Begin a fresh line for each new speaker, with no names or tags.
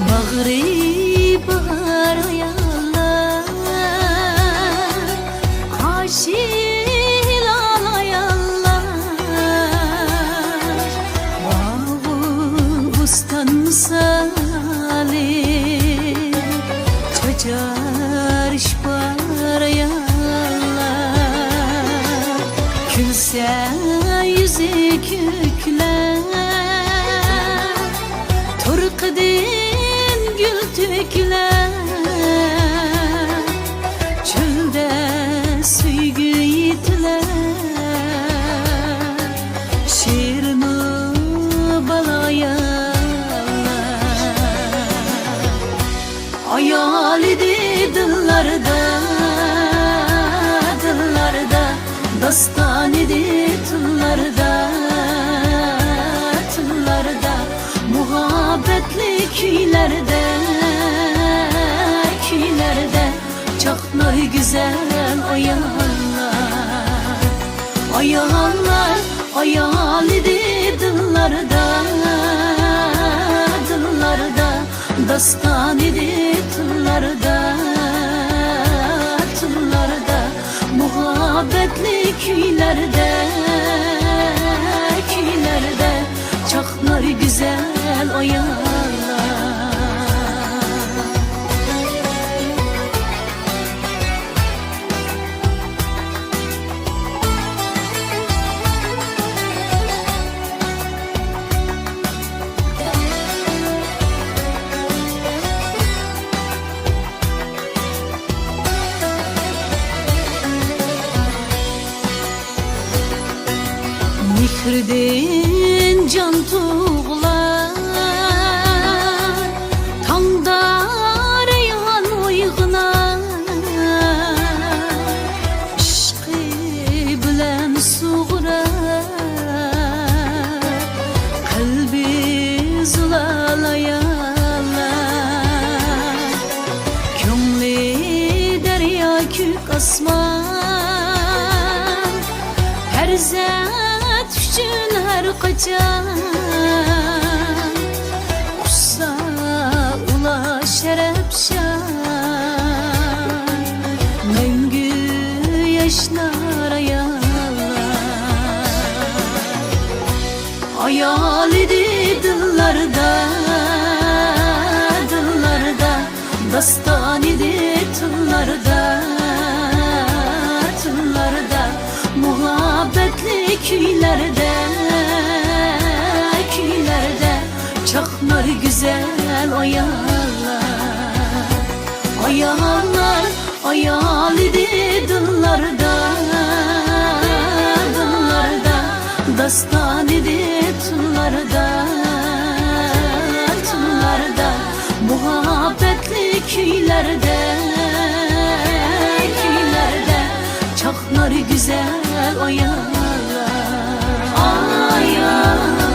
Bağrı bahar ayarlar, aşil ağlayanlar. Bağı bustan misali, çaçar işbarayanlar. Külse yüzü kükler, turqidin gül töküler. Çölde süygü yitiler, şiirni balayarlar. Ayal idi dillarda, dillarda, dastan idi tillarda, tillarda. Muhabbetli küylerde, küylerde çaknar güzel ayağlar. Ayağlar, ayal idi dillarda, dillarda, dastan idi tillarda, tillarda. Muhabbetli küylerde, küylerde çaknar güzel ayağlar. Mihrden can tuğlar, tağda reyhan uyg'unar. Ishqi bilan sug'urar, qalbi zulalayarlar. Ko'ngli daryo ko'k osmon, farzand üçün her kaçan. Ussa ula şerepşan, möngü yaşlar ayarlar. Ayal idi dillarda, dillarda, dastan idi tillarda, tillarda. Muhabbetli küylerde, küylerde çaknar güzel ayağlar. Ayağlar, ayal idi dillarda, dillarda, dastan idi tillarda, tillarda. Muhabbetli küylerde, küylerde çaknar güzel ayağlar. Ayağlar.